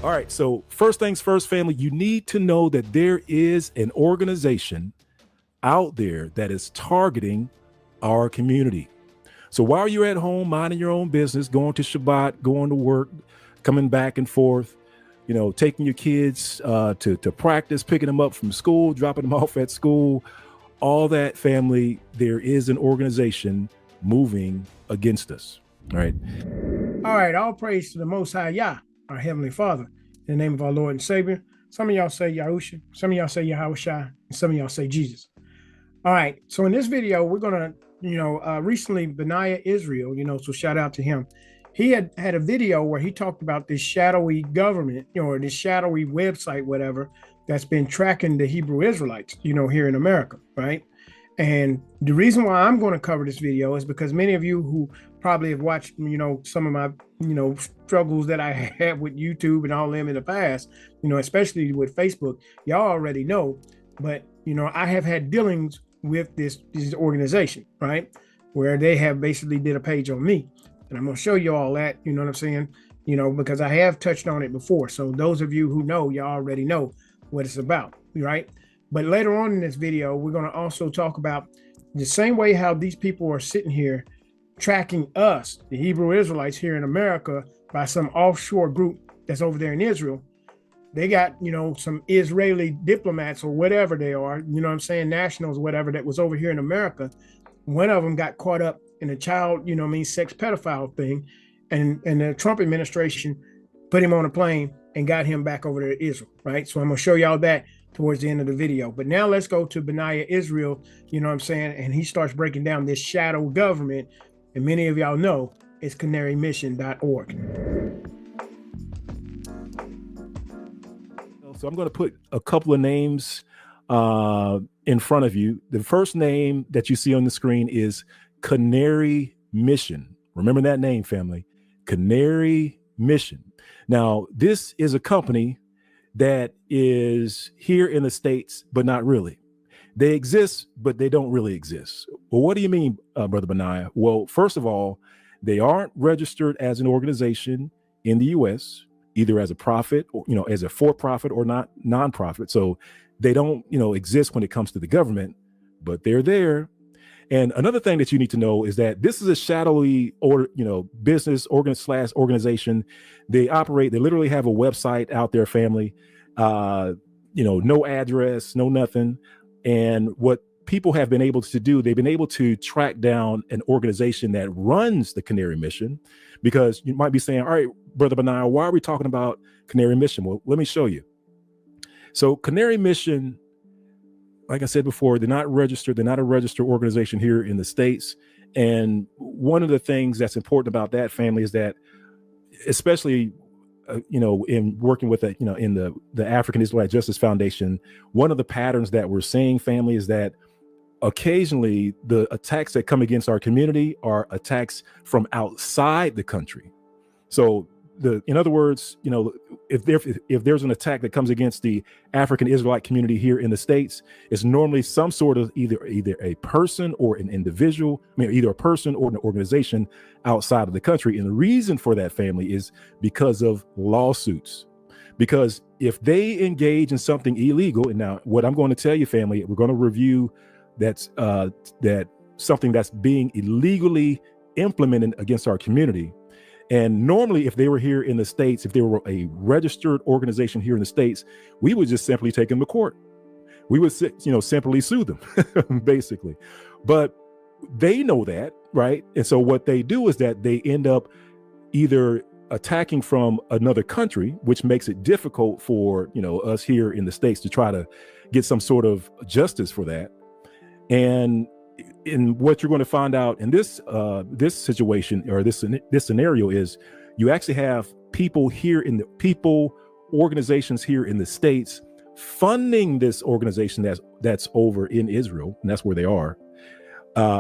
All right. So first things first, family, you need to know that there is an organization out there that is targeting our community. So while you're at home, minding your own business, going to Shabbat, going to work, coming back and forth, taking your kids to practice, picking them up from school, dropping them off at school, all that, family, there is an organization moving against us. All right. All right. All praise to the Most High Yah, our Heavenly Father, in the name of our Lord and Savior. Some of y'all say Yahusha, some of y'all say Yahushua, and some of y'all say Jesus. All right. So in this video, we're going to, recently Benayah Israel, so shout out to him. He had a video where he talked about this shadowy government, or this shadowy website, whatever, that's been tracking the Hebrew Israelites, here in America, right? And the reason why I'm going to cover this video is because many of you who probably have watched, some of my, struggles that I had with YouTube and all them in the past, especially with Facebook, y'all already know. But, I have had dealings with this organization, right? Where they have basically did a page on me. And I'm going to show you all that, you know what I'm saying? Because I have touched on it before. So those of you who know, y'all already know what it's about, right? But later on in this video, we're going to also talk about the same way how these people are sitting here tracking us, the Hebrew Israelites here in America, by some offshore group that's over there in Israel. They got, some Israeli diplomats or whatever they are, nationals, whatever, that was over here in America. One of them got caught up in a child, sex pedophile thing. And the Trump administration put him on a plane and got him back over to Israel, right? So I'm going to show y'all that towards the end of the video. But now let's go to Benayah Israel, and he starts breaking down this shadow government. And many of y'all know it's canarymission.org. So I'm going to put a couple of names in front of you. The first name that you see on the screen is Canary Mission. Remember that name, family. Canary Mission. Now, this is a company that is here in the States, but not really. They exist, but they don't really exist. Well, what do you mean, Brother Benayah? Well, first of all, they aren't registered as an organization in the U.S., either as a profit, or, as a for-profit or not non-profit. So they don't, exist when it comes to the government, but they're there. And another thing that you need to know is that this is a shadowy business organization. They literally have a website out there, family, no address, no nothing. And what people have been able to do, they've been able to track down an organization that runs the Canary Mission, because you might be saying, all right, Brother Benayah, why are we talking about Canary Mission? Well, let me show you. So Canary Mission, like I said before, they're not registered. They're not a registered organization here in the States. And one of the things that's important about that, family, is that, especially in working with in the African Israelite Justice Foundation, one of the patterns that we're seeing, family, is that occasionally the attacks that come against our community are attacks from outside the country. So in other words, if there's an attack that comes against the African Israelite community here in the States, it's normally some sort of either a person or an individual, either a person or an organization outside of the country. And the reason for that, family, is because of lawsuits. Because if they engage in something illegal, and now what I'm going to tell you, family, we're going to review that something that's being illegally implemented against our community. And normally, if they were here in the States, if they were a registered organization here in the States, we would just simply take them to court. We would, simply sue them, basically. But they know that, right? And so what they do is that they end up either attacking from another country, which makes it difficult for, us here in the States to try to get some sort of justice for that. And in what you're going to find out in this situation, or this scenario, is you actually have organizations here in the States funding this organization that's over in Israel, and that's where they are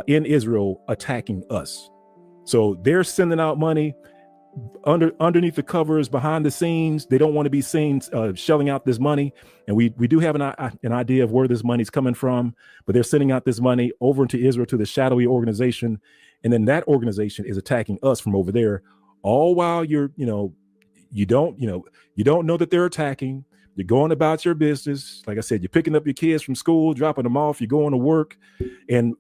in Israel, attacking us. So they're sending out money underneath the covers, behind the scenes. They don't want to be seen shelling out this money. And we do have an idea of where this money's coming from, but they're sending out this money over into Israel to the shadowy organization. And then that organization is attacking us from over there, all while you're you don't know that they're attacking. You're going about your business. Like I said, you're picking up your kids from school, dropping them off, you're going to work. And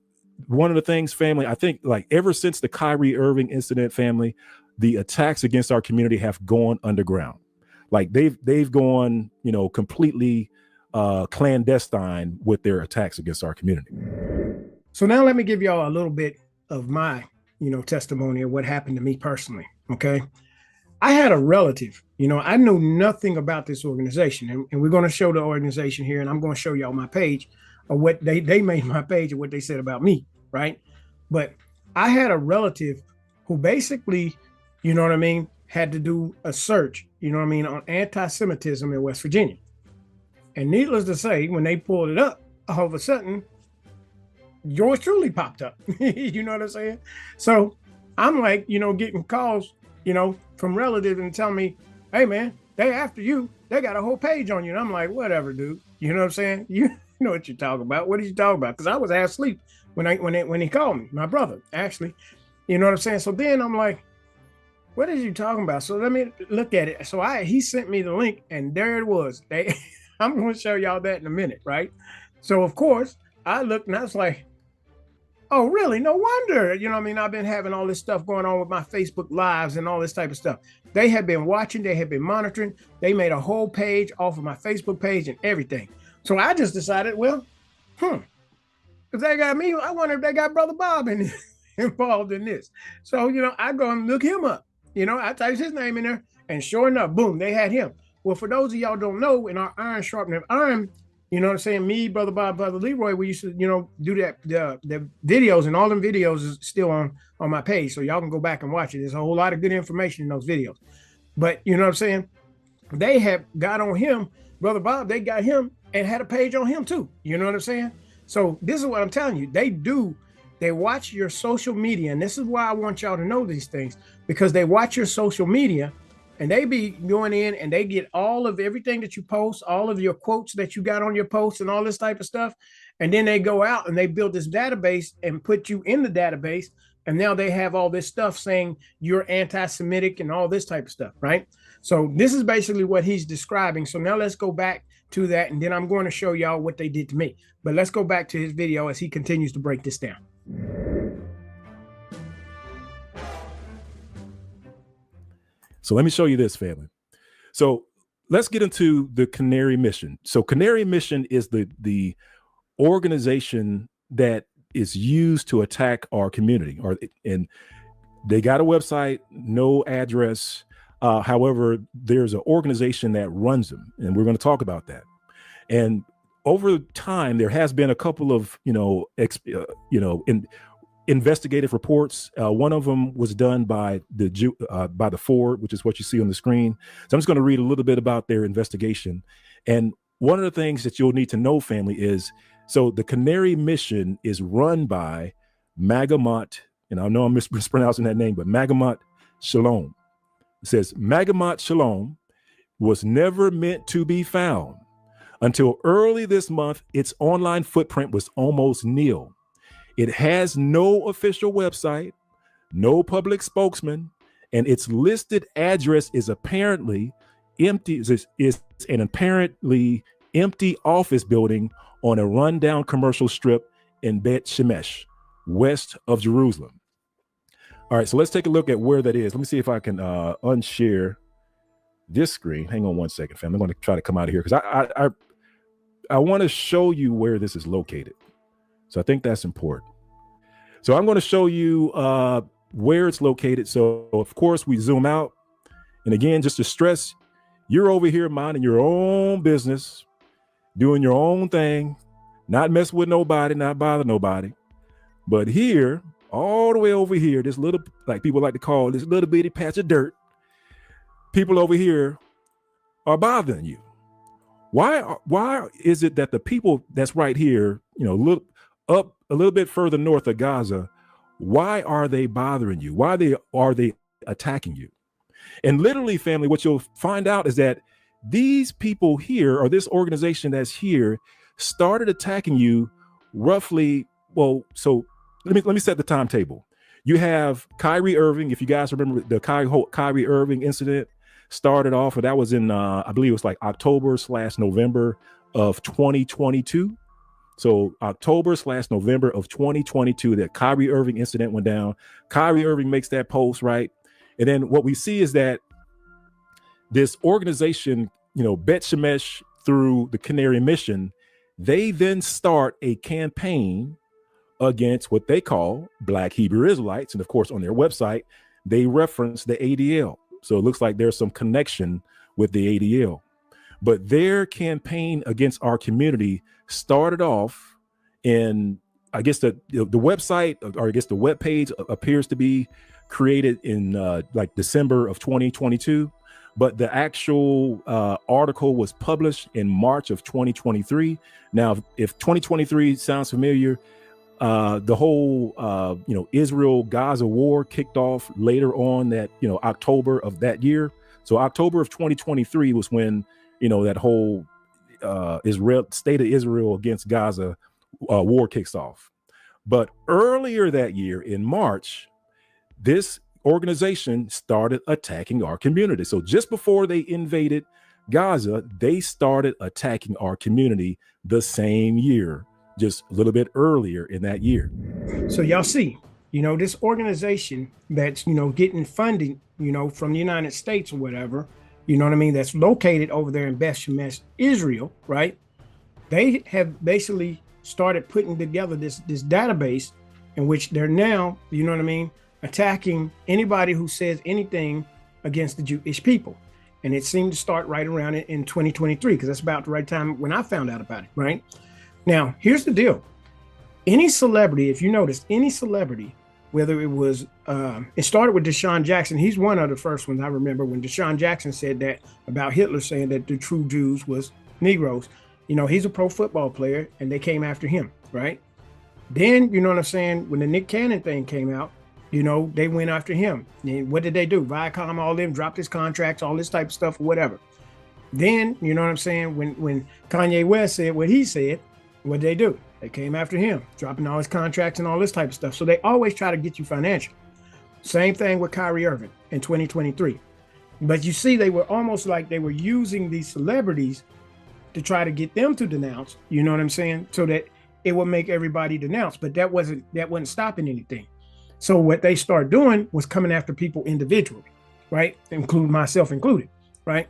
one of the things, family, I think, like, ever since the Kyrie Irving incident, family, the attacks against our community have gone underground. Like they've gone, completely clandestine with their attacks against our community. So now let me give y'all a little bit of my, testimony of what happened to me personally. Okay. I had a relative, I knew nothing about this organization, and we're going to show the organization here, and I'm going to show y'all my page of what they made my page of what they said about me. Right. But I had a relative who basically, had to do a search, on anti-Semitism in West Virginia. And needless to say, when they pulled it up, all of a sudden, yours truly popped up. You know what I'm saying? So I'm like, getting calls, from relatives and telling me, hey man, they after you, they got a whole page on you. And I'm like, whatever, dude. You know what I'm saying? You know what you're talking about. What are you talking about? Because I was half asleep when he called me, my brother, actually. You know what I'm saying? So then I'm like, what are you talking about? So let me look at it. So he sent me the link, and there it was. I'm going to show y'all that in a minute, right? So of course I looked and I was like, oh, really? No wonder. I've been having all this stuff going on with my Facebook lives and all this type of stuff. They have been watching, they have been monitoring. They made a whole page off of my Facebook page and everything. So I just decided, well, if they got me, I wonder if they got Brother Bob involved in this. So, I go and look him up. I typed his name in there, and sure enough, boom, they had him. Well, for those of y'all don't know, in our iron sharpening iron, you know what I'm saying? Me, Brother Bob, Brother Leroy, we used to, do that, the videos, and all them videos is still on my page. So y'all can go back and watch it. There's a whole lot of good information in those videos. But you know what I'm saying? They have got on him, Brother Bob, they got him and had a page on him too. You know what I'm saying? So this is what I'm telling you. They watch your social media. And this is why I want y'all to know these things, because they watch your social media. And they be going in and they get all of everything that you post, all of your quotes that you got on your posts and all this type of stuff. And then they go out and they build this database and put you in the database. And now they have all this stuff saying you're anti-Semitic and all this type of stuff, right? So this is basically what he's describing. So now let's go back to that. And then I'm going to show y'all what they did to me. But let's go back to his video as he continues to break this down. So let me show you this, family. So let's get into the Canary Mission. So Canary Mission is the organization that is used to attack our community, and they got a website, no address. However, there's an organization that runs them, and we're going to talk about that. And over time, there has been a couple of investigative reports. One of them was done by the Ford, which is what you see on the screen. So I'm just going to read a little bit about their investigation. And one of the things that you'll need to know, family, is so the Canary Mission is run by Megamot, and I know I'm mispronouncing that name, but Megamot Shalom. It says Megamot Shalom was never meant to be found. Until early this month, its online footprint was almost nil. It has no official website, no public spokesman, and its listed address is apparently empty. Is an apparently empty office building on a rundown commercial strip in Bet Shemesh, west of Jerusalem. All right, so let's take a look at where that is. Let me see if I can unshare this screen. Hang on one second, fam. I'm going to try to come out of here because I want to show you where this is located. So I think that's important. So I'm going to show you where it's located. So of course we zoom out. And again, just to stress, you're over here minding your own business, doing your own thing, not messing with nobody, not bother nobody. But here, all the way over here, this little, like people like to call this little bitty patch of dirt, people over here are bothering you. Why is it that the people that's right here, look up a little bit further north of Gaza, why are they bothering you? Why are they attacking you? And literally, family, what you'll find out is that these people here, or this organization that's here, started attacking you roughly. Well, so let me set the timetable. You have Kyrie Irving, if you guys remember the Kyrie Irving incident. started off, that was in, I believe it was like October/November of 2022. So October/November of 2022, that Kyrie Irving incident went down. Kyrie Irving makes that post, right? And then what we see is that this organization, Bet Shemesh, through the Canary Mission, they then start a campaign against what they call Black Hebrew Israelites. And of course, on their website, they reference the ADL. So it looks like there's some connection with the ADL. But their campaign against our community started off in, I guess the website, or I guess the web page appears to be created in like December of 2022. But the actual article was published in March of 2023. Now, if 2023 sounds familiar, the whole, Israel-Gaza war kicked off later on that, October of that year. So October of 2023 was when, that whole state of Israel against Gaza war kicks off. But earlier that year in March, this organization started attacking our community. So just before they invaded Gaza, they started attacking our community the same year, just a little bit earlier in that year. So y'all see, this organization that's, getting funding, from the United States or whatever, that's located over there in Bet Shemesh, Israel, right? They have basically started putting together this database in which they're now, attacking anybody who says anything against the Jewish people. And it seemed to start right around in 2023, because that's about the right time when I found out about it, right? Now, here's the deal. Any celebrity, if you notice, any celebrity, whether it was, it started with Deshaun Jackson. He's one of the first ones I remember when Deshaun Jackson said that about Hitler, saying that the true Jews was Negroes. He's a pro football player, and they came after him, right? Then, when the Nick Cannon thing came out, they went after him. And what did they do? Viacom, all them, dropped his contracts, all this type of stuff, or whatever. Then, when Kanye West said what he said, what did they do? They came after him, dropping all his contracts and all this type of stuff. So they always try to get you financial. Same thing with Kyrie Irving in 2023. But you see, they were almost like they were using these celebrities to try to get them to denounce, so that it would make everybody denounce. But that wasn't stopping anything. So what they started doing was coming after people individually, right? Including myself included, right?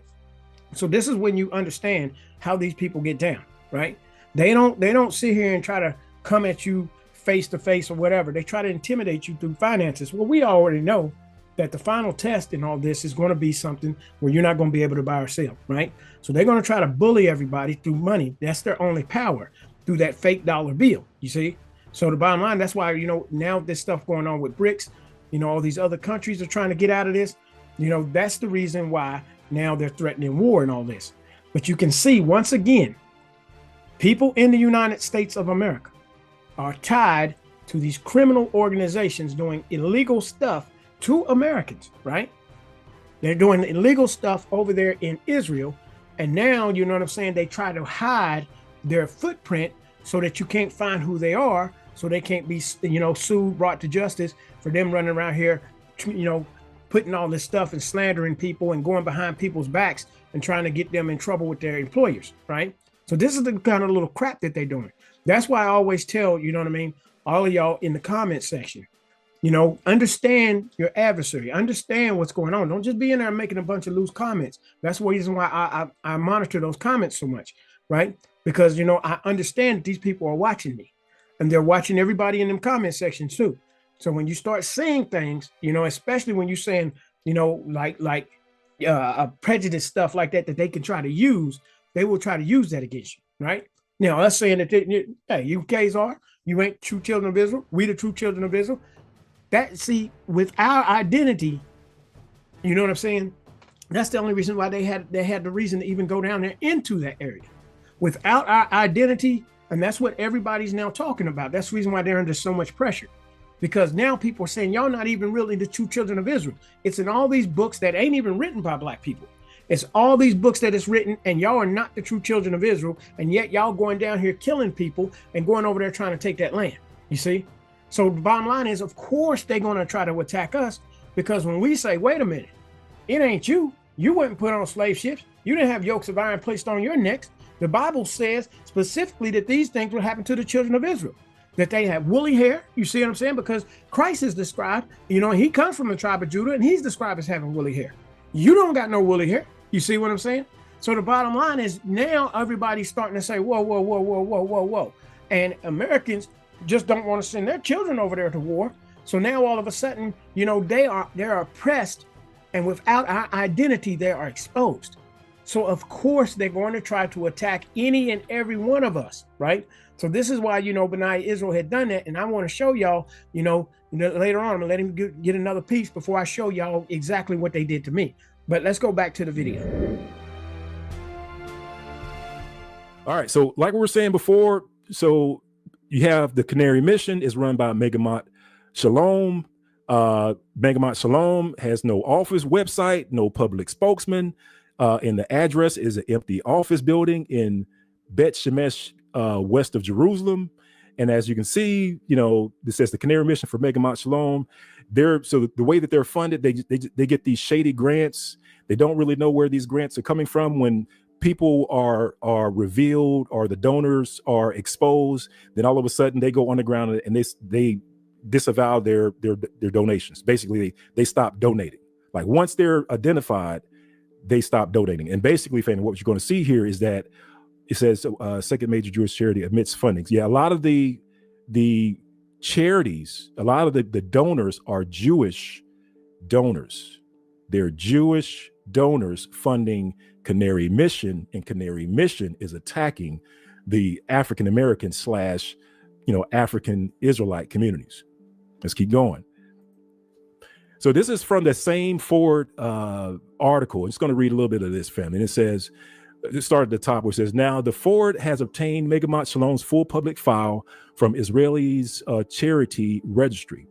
So this is when you understand how these people get down, right? They don't sit here and try to come at you face to face or whatever. They try to intimidate you through finances. Well, we already know that the final test in all this is going to be something where you're not going to be able to buy or sell, right? So they're going to try to bully everybody through money. That's their only power, through that fake dollar bill, you see? So the bottom line, that's why, now this stuff going on with BRICS, all these other countries are trying to get out of this. That's the reason why now they're threatening war and all this. But you can see, once again, people in the United States of America are tied to these criminal organizations doing illegal stuff to Americans, right? They're doing illegal stuff over there in Israel. And now, they try to hide their footprint so that you can't find who they are, so they can't be, sued, brought to justice for them running around here, putting all this stuff and slandering people and going behind people's backs and trying to get them in trouble with their employers, right? So this is the kind of little crap that they're doing. That's why I always tell, all of y'all in the comment section, understand your adversary, understand what's going on. Don't just be in there making a bunch of loose comments. That's the reason why I monitor those comments so much, right? Because, I understand that these people are watching me, and they're watching everybody in them comment sections too. So when you start saying things, especially when you're saying, like prejudice stuff like that they can try to use, they will try to use that against you, right? Now, us saying that, hey, you Khazar, you ain't true children of Israel. We the true children of Israel. That, see, with our identity, that's the only reason why they had the reason to even go down there into that area. Without our identity, and that's what everybody's now talking about. That's the reason why they're under so much pressure. Because now people are saying, y'all not even really the true children of Israel. It's in all these books that ain't even written by Black people. It's all these books that it's written, and y'all are not the true children of Israel. And yet y'all going down here killing people and going over there trying to take that land. You see? So the bottom line is, of course, they're going to try to attack us, because when we say, wait a minute, it ain't you, You weren't put on slave ships. You didn't have yokes of iron placed on your necks. The Bible says specifically that these things will happen to the children of Israel, that they have woolly hair. You see what I'm saying? Because Christ is described, you know, he comes from the tribe of Judah and he's described as having woolly hair. You don't got no woolly hair. You see what I'm saying? So the bottom line is now everybody's starting to say, whoa, whoa, whoa, whoa, whoa, whoa, whoa. And Americans just don't want to send their children over there to war. So now all of a sudden, you know, they're oppressed, and without our identity, they are exposed. So of course they're going to try to attack any and every one of us, right? So this is why, you know, Benayah Israel had done that. And I want to show y'all, you know, later on, I'm gonna let him get another piece before I show y'all exactly what they did to me. But let's go back to the video. All right, so like we were saying before, so you have the Canary Mission is run by Megamot Shalom. Megamot Shalom has no office website, no public spokesman, and the address is an empty office building in Bet Shemesh, west of Jerusalem. And as you can see, you know, this says the Canary Mission for Megamot Shalom. So the way that they're funded, they get these shady grants. They don't really know where these grants are coming from. When people are revealed or the donors are exposed, then all of a sudden they go underground and they disavow their donations. Basically, they stop donating. Like once they're identified, they stop donating. And basically, Fanny, what you're going to see here is that it says second major Jewish charity admits fundings. Yeah, a lot of the charities, a lot of the donors are Jewish donors. They're Jewish donors funding Canary Mission, and Canary Mission is attacking the African American / African Israelite communities. Let's keep going. So this is from the same Ford article. I'm just going to read a little bit of this, family. And it says, it started at the top where it says, now the Ford has obtained Megamot Shalom's full public file from Israelis charity registry.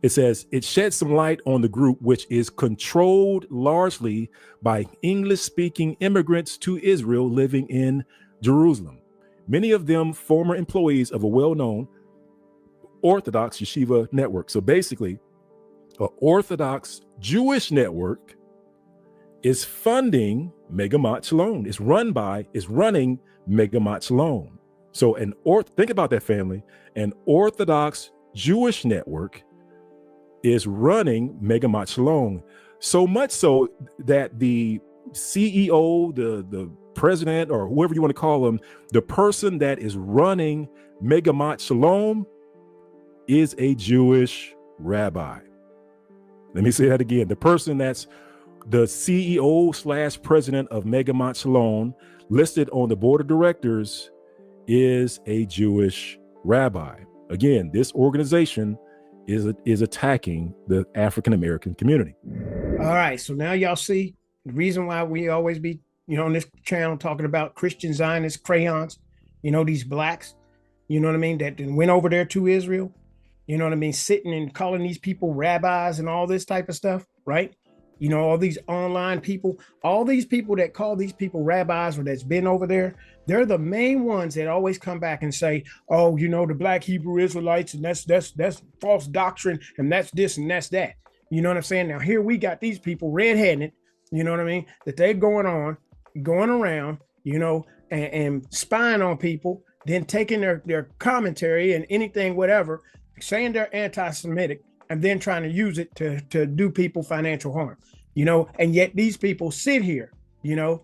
It says it sheds some light on the group, which is controlled largely by English-speaking immigrants to Israel living in Jerusalem. Many of them former employees of a well-known Orthodox yeshiva network. So basically, an Orthodox Jewish network is funding Megamot Shalom. It's running Megamot Shalom. So think about that, family. An Orthodox Jewish network is running Megamot Shalom, so much so that the CEO, the president, or whoever you want to call them, the person that is running Megamot Shalom is a Jewish rabbi. Let me say that again. The person that's the CEO / president of Megamot Shalom, listed on the board of directors, is a Jewish rabbi. Again, this organization is attacking the African American community. All right, so now y'all see the reason why we always be, you know, on this channel talking about Christian Zionist crayons, you know, these blacks, you know what I mean, that went over there to Israel, you know what I mean, sitting and calling these people rabbis and all this type of stuff, right? You know, all these online people, all these people that call these people rabbis or that's been over there, they're the main ones that always come back and say, oh, you know, the black Hebrew Israelites, and that's false doctrine, and that's this and that's that. You know what I'm saying? Now here we got these people red-handed, you know what I mean, that they're going around, you know, and spying on people, then taking their commentary and anything, whatever, saying they're anti-Semitic, and then trying to use it to do people financial harm, you know, and yet these people sit here, you know,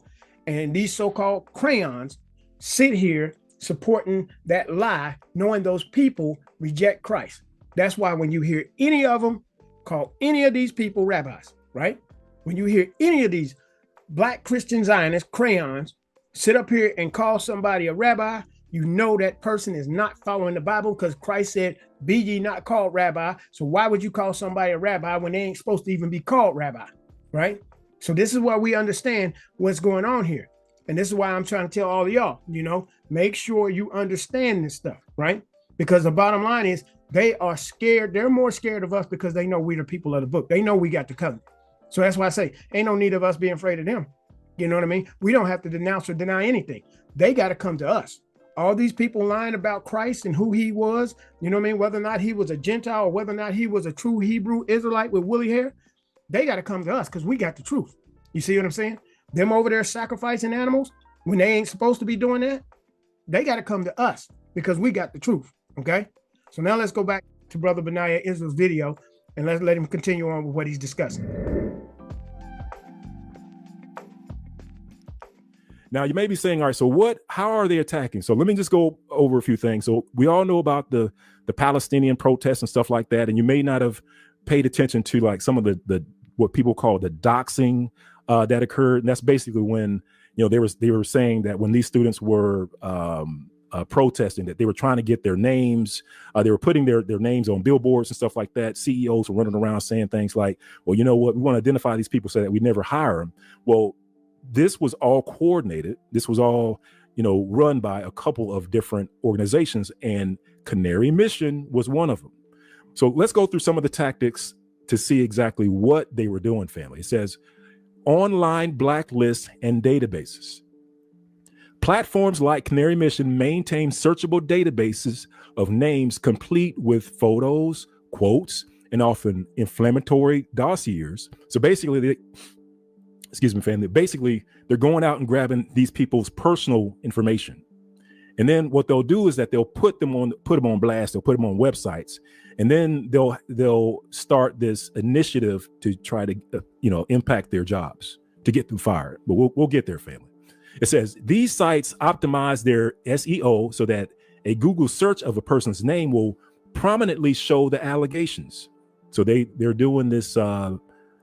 and these so-called crayons sit here supporting that lie, knowing those people reject Christ. That's why when you hear any of them call any of these people rabbis, right? When you hear any of these black Christian Zionist crayons sit up here and call somebody a rabbi, you know that person is not following the Bible, because Christ said, be ye not called rabbi. So why would you call somebody a rabbi when they ain't supposed to even be called rabbi, right? So this is why we understand what's going on here. And this is why I'm trying to tell all of y'all, you know, make sure you understand this stuff, right? Because the bottom line is they are scared. They're more scared of us because they know we're the people of the book. They know we got the covenant. So that's why I say, ain't no need of us being afraid of them. You know what I mean? We don't have to denounce or deny anything. They got to come to us. All these people lying about Christ and who he was, you know what I mean? Whether or not he was a Gentile or whether or not he was a true Hebrew Israelite with woolly hair, they got to come to us because we got the truth. You see what I'm saying? Them over there sacrificing animals when they ain't supposed to be doing that, they got to come to us because we got the truth. Okay. So now let's go back to Brother Benayah Israel's video and let's let him continue on with what he's discussing. Now you may be saying, all right, so how are they attacking? So let me just go over a few things. So we all know about the Palestinian protests and stuff like that. And you may not have paid attention to like some of the what people call the doxing that occurred. And that's basically when, they were saying that when these students were protesting, that they were trying to get their names, they were putting their names on billboards and stuff like that. CEOs were running around saying things like, well, you know what, we want to identify these people so that we never hire them. Well, this was all coordinated. This was all, run by a couple of different organizations, and Canary Mission was one of them. So let's go through some of the tactics to see exactly what they were doing, family. It says online blacklists and databases. Platforms like Canary Mission maintain searchable databases of names complete with photos, quotes, and often inflammatory dossiers. So basically, family. Basically, they're going out and grabbing these people's personal information. And then what they'll do is that they'll put them on blast, they'll put them on websites, and then they'll start this initiative to try to impact their jobs, to get them fired. But we'll get there, family. It says these sites optimize their SEO so that a Google search of a person's name will prominently show the allegations. So they're doing this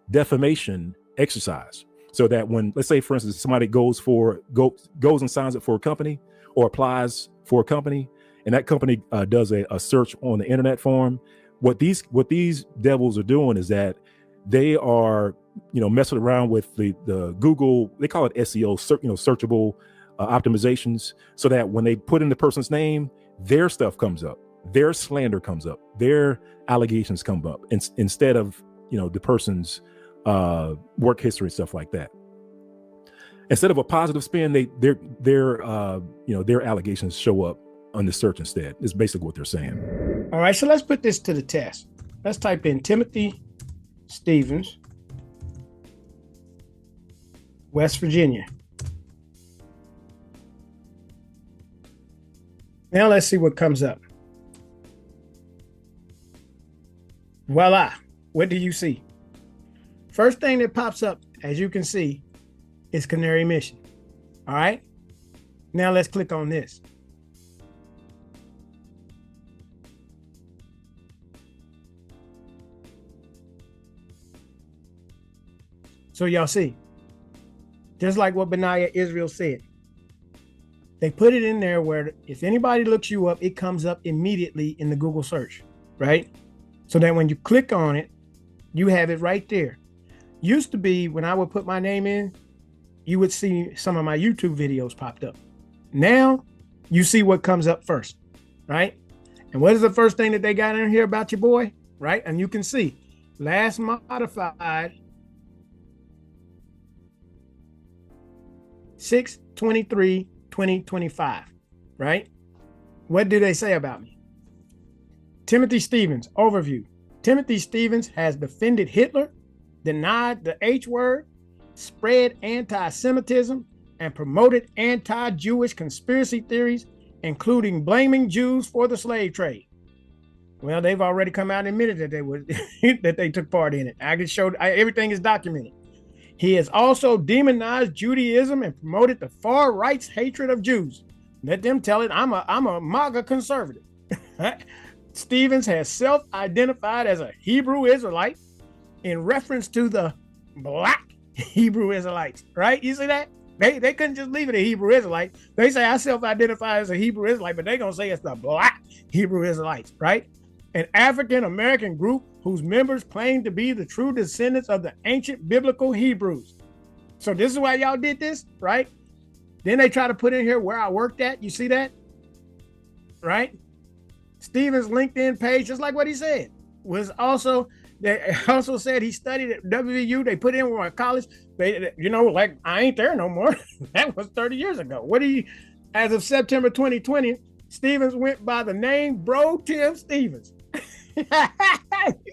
defamation exercise. So that when, let's say, for instance, somebody goes and signs up for a company or applies for a company, and that company does a search on the internet for them, what these devils are doing is that they are, messing around with the Google, they call it SEO, searchable optimizations, so that when they put in the person's name, their stuff comes up, their slander comes up, their allegations come up, instead of, the person's work history and stuff like that. Instead of a positive spin, their allegations show up on the search instead. Is basically what they're saying. All right, so let's put this to the test. Let's type in Timothy Stevens, West Virginia. Now let's see what comes up. Voila, what do you see? First thing that pops up, as you can see, is Canary Mission. All right. Now let's click on this. So y'all see, just like what Benayah Israel said, they put it in there where if anybody looks you up, it comes up immediately in the Google search, right? So that when you click on it, you have it right there. Used to be when I would put my name in, you would see some of my YouTube videos popped up. Now you see what comes up first, right? And what is the first thing that they got in here about your boy, right? And you can see last modified 6/23/2025, right? What do they say about me? Timothy Stevens, overview. Timothy Stevens has defended Hitler, denied the H word, spread anti-Semitism, and promoted anti-Jewish conspiracy theories, including blaming Jews for the slave trade. Well, they've already come out and admitted that they were that they took part in it. I can show everything is documented. He has also demonized Judaism and promoted the far right's hatred of Jews. Let them tell it. I'm a MAGA conservative. Stevens has self-identified as a Hebrew Israelite in reference to the black Hebrew Israelites, right? You see that? They couldn't just leave it a Hebrew Israelite. They say I self-identify as a Hebrew Israelite, but they're going to say it's the black Hebrew Israelites, right? An African-American group whose members claim to be the true descendants of the ancient biblical Hebrews. So this is why y'all did this, right? Then they try to put in here where I worked at. You see that? Right? Stevens' LinkedIn page, just like what he said, was also... They also said he studied at WVU. They put in one college. They, like I ain't there no more. That was 30 years ago. As of September 2020, Stevens went by the name Bro Tim Stevens. You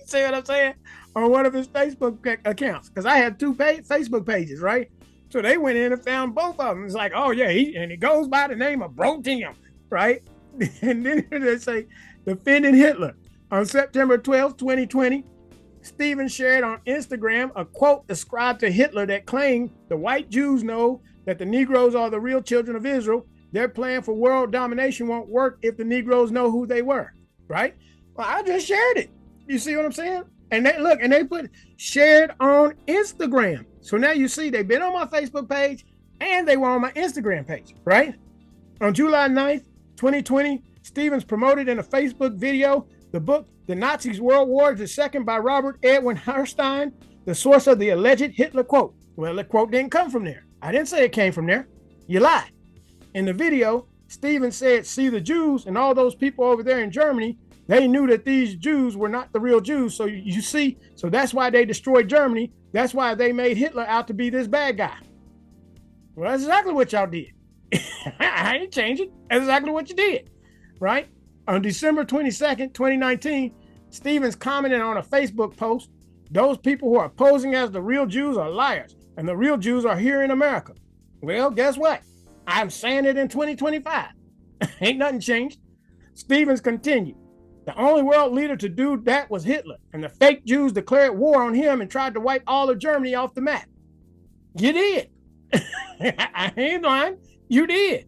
see what I'm saying? on one of his Facebook accounts, because I had two Facebook pages, right? So they went in and found both of them. It's like, oh yeah, and he goes by the name of Bro Tim, right? And then they say, defending Hitler. On September 12, 2020, Stephen shared on Instagram a quote ascribed to Hitler that claimed the white Jews know that the Negroes are the real children of Israel. Their plan for world domination won't work if the Negroes know who they were, right? Well, I just shared it. You see what I'm saying? And they look, and they put shared on Instagram. So now you see they've been on my Facebook page and they were on my Instagram page, right? On July 9th, 2020, Stevens promoted in a Facebook video the book, The Nazis' World War II by Robert Edwin Herstein, the source of the alleged Hitler quote. Well, the quote didn't come from there. I didn't say it came from there. You lied. In the video, Stevens said, see the Jews and all those people over there in Germany, they knew that these Jews were not the real Jews. So you see, so that's why they destroyed Germany. That's why they made Hitler out to be this bad guy. Well, that's exactly what y'all did. I ain't changing. That's exactly what you did, right? On December 22nd, 2019, Stevens commented on a Facebook post, those people who are posing as the real Jews are liars, and the real Jews are here in America. Well, guess what? I'm saying it in 2025. Ain't nothing changed. Stevens continued. The only world leader to do that was Hitler, and the fake Jews declared war on him and tried to wipe all of Germany off the map. You did. I ain't lying. You did.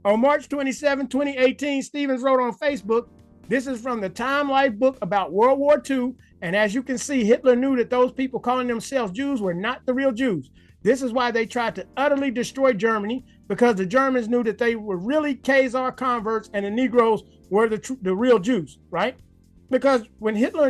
On March 27, 2018, Stevens wrote on Facebook, this is from the Time Life book about World War II, and as you can see, Hitler knew that those people calling themselves Jews were not the real Jews. This is why they tried to utterly destroy Germany, because the Germans knew that they were really Khazar converts and the Negroes were the real Jews, right? Because when Hitler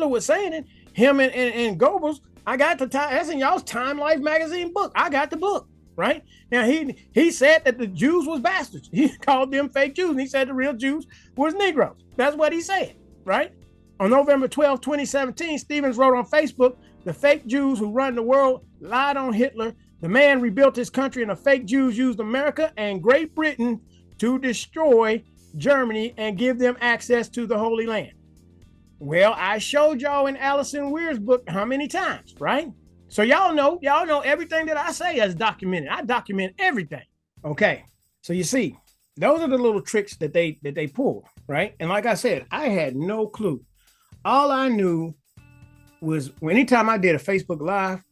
was saying it, him and Goebbels, I got that's in y'all's Time Life magazine book. I got the book, right? Now, he said that the Jews was bastards. He called them fake Jews, and he said the real Jews was Negroes. That's what he said, right? On November 12, 2017, Stevens wrote on Facebook, the fake Jews who run the world lied on Hitler. The man rebuilt his country, and the fake Jews used America and Great Britain to destroy Germany and give them access to the Holy Land. Well, I showed y'all in Alison Weir's book how many times, right? So y'all know everything that I say is documented. I document everything. Okay. So you see, those are the little tricks that they pull, right? And like I said, I had no clue. All I knew was anytime I did a Facebook Live,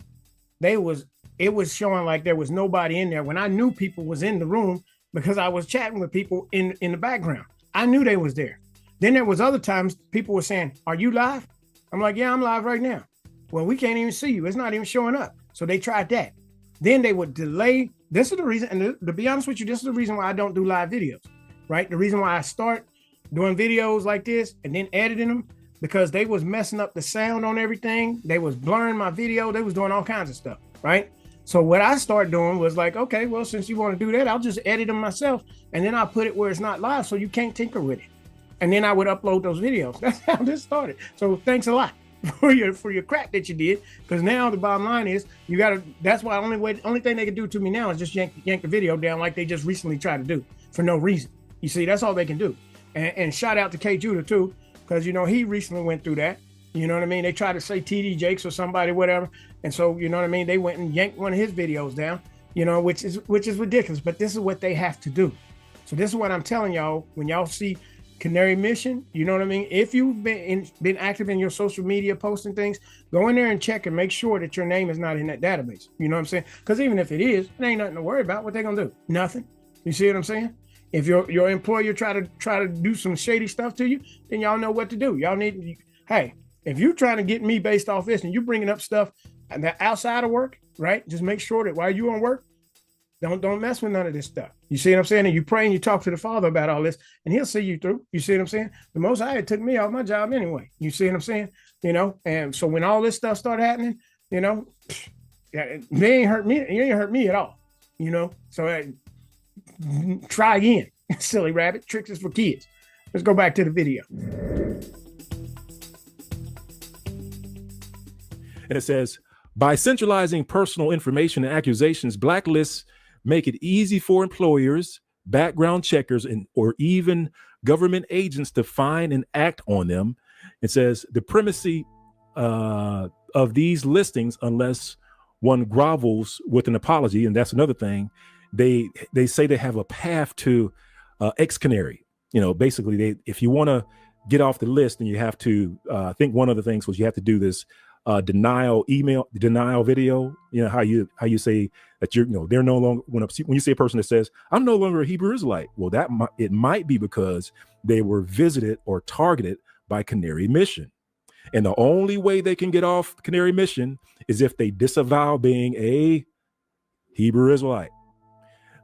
it was showing like there was nobody in there when I knew people was in the room because I was chatting with people in the background. I knew they was there. Then there was other times people were saying, are you live? I'm like, yeah, I'm live right now. Well, we can't even see you. It's not even showing up. So they tried that. Then they would delay. This is the reason, and to be honest with you, this is the reason why I don't do live videos, right? The reason why I start doing videos like this and then editing them, because they was messing up the sound on everything. They was blurring my video. They was doing all kinds of stuff, right? So what I started doing was like, okay, well, since you want to do that, I'll just edit them myself. And then I'll put it where it's not live so you can't tinker with it. And then I would upload those videos. That's how this started. So thanks a lot for your crap that you did. Because now the bottom line is that's why only thing they can do to me now is just yank the video down like they just recently tried to do for no reason. You see, that's all they can do. And shout out to K Judah too, because he recently went through that. You know what I mean? They tried to say TD Jakes or somebody, whatever. And so, you know what I mean? They went and yanked one of his videos down, which is ridiculous. But this is what they have to do. So this is what I'm telling y'all. When y'all see Canary Mission, you know what I mean? If you've been active in your social media posting things, go in there and check and make sure that your name is not in that database. You know what I'm saying? Because even if it is, it ain't nothing to worry about. What they gonna do? Nothing. You see what I'm saying? If your employer try to do some shady stuff to you, then y'all know what to do. Y'all need, hey, if you're trying to get me based off this and you bringing up stuff that outside of work, right? Just make sure that while you on work, don't mess with none of this stuff. You see what I'm saying? And you pray and you talk to the Father about all this, and He'll see you through. You see what I'm saying? The Most High took me off my job anyway. You see what I'm saying? And so when all this stuff started happening, they ain't hurt me. It ain't hurt me at all. So try again, silly rabbit. Tricks is for kids. Let's go back to the video. And it says, by centralizing personal information and accusations, blacklists make it easy for employers, background checkers, or even government agents to find and act on them. It says the primacy of these listings unless one grovels with an apology. And that's another thing. They say they have a path to ex-canary. Basically, if you want to get off the list, then you have to, I think one of the things was you have to do this denial video. How you say that they're no longer, when you see a person that says, I'm no longer a Hebrew Israelite. Well, it might be because they were visited or targeted by Canary Mission. And the only way they can get off Canary Mission is if they disavow being a Hebrew Israelite.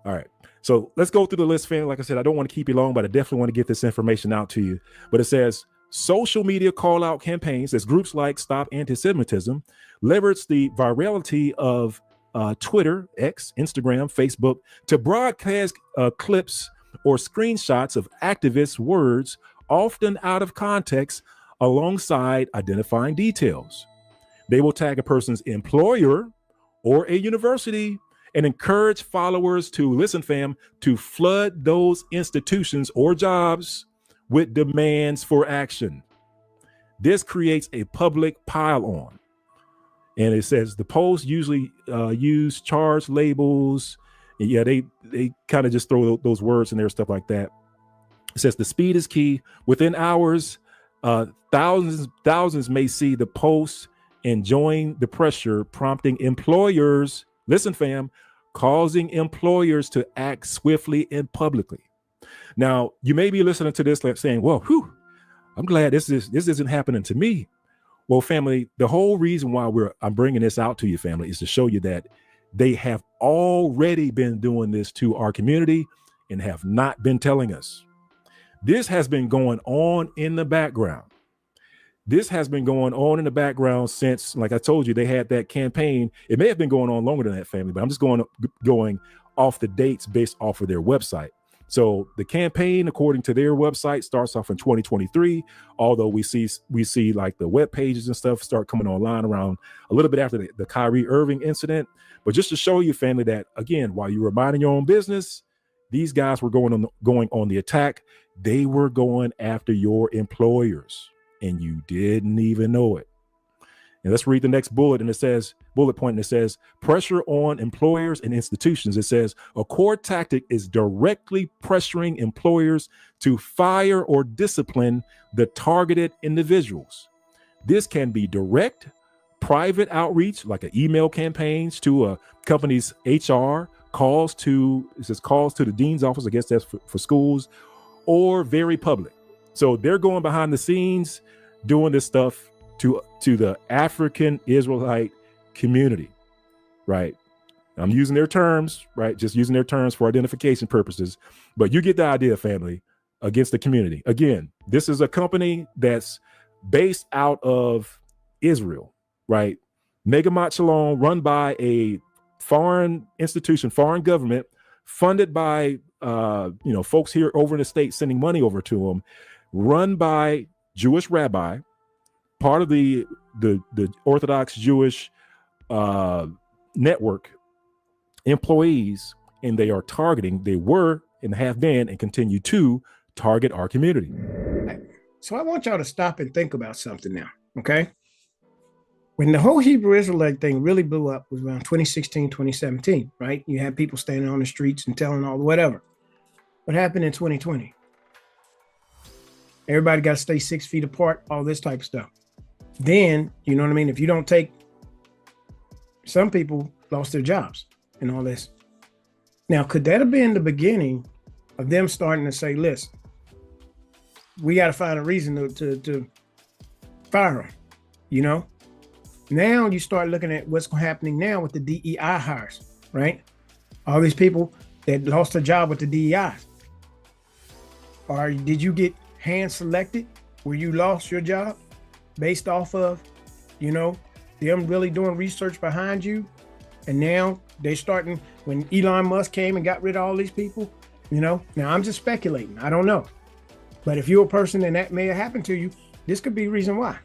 All right. So let's go through the list, family. Like I said, I don't want to keep you long, but I definitely want to get this information out to you. But it says social media call out campaigns as groups like Stop Anti-Semitism leverage the virality of Twitter, X, Instagram, Facebook to broadcast clips or screenshots of activists' words, often out of context, alongside identifying details. They will tag a person's employer or a university and encourage followers to, listen, fam, to flood those institutions or jobs with demands for action. This creates a public pile-on. And it says the posts usually use charge labels. And yeah, they kind of just throw those words in there, stuff like that. It says the speed is key. Within hours, thousands may see the posts and join the pressure, prompting employers, listen, fam, causing employers to act swiftly and publicly. Now, you may be listening to this like saying, well, whew, I'm glad this isn't happening to me. Well, family, the whole reason why I'm bringing this out to you, family, is to show you that they have already been doing this to our community and have not been telling us. This has been going on in the background. This has been going on in the background since, like I told you, they had that campaign. It may have been going on longer than that, family, but I'm just going off the dates based off of their website. So the campaign, according to their website, starts off in 2023, although we see like the web pages and stuff start coming online around a little bit after the Kyrie Irving incident. But just to show you, family, that, again, while you were minding your own business, these guys were going on the attack. They were going after your employers, and you didn't even know it. And let's read the next bullet point, and it says pressure on employers and institutions. It says a core tactic is directly pressuring employers to fire or discipline the targeted individuals. This can be direct, private outreach, like an email campaigns to a company's HR, calls to the dean's office. I guess that's for schools, or very public. So they're going behind the scenes doing this stuff to the African Israelite community, right? I'm using their terms, right? Just using their terms for identification purposes, but you get the idea, family, against the community. Again, this is a company that's based out of Israel, right? Megamat Shalom, run by a foreign institution, foreign government, funded by folks here over in the States sending money over to them, run by Jewish rabbi, part of the Orthodox Jewish network employees, and they were and have been and continue to target our community. So I want y'all to stop and think about something now, okay? When the whole Hebrew Israelite thing really blew up was around 2016, 2017, right? You had people standing on the streets and telling all the whatever. What happened in 2020? Everybody got to stay 6 feet apart, all this type of stuff. Then, you know what I mean? If you don't take, some people lost their jobs and all this. Now, could that have been the beginning of them starting to say, listen, we got to find a reason to fire them, you know? Now you start looking at what's happening now with the DEI hires, right? All these people that lost their job with the DEI. Or did you get hand selected where you lost your job based off of, them really doing research behind you? And now they're starting, when Elon Musk came and got rid of all these people, now I'm just speculating. I don't know. But if you're a person and that may have happened to you, this could be the reason why,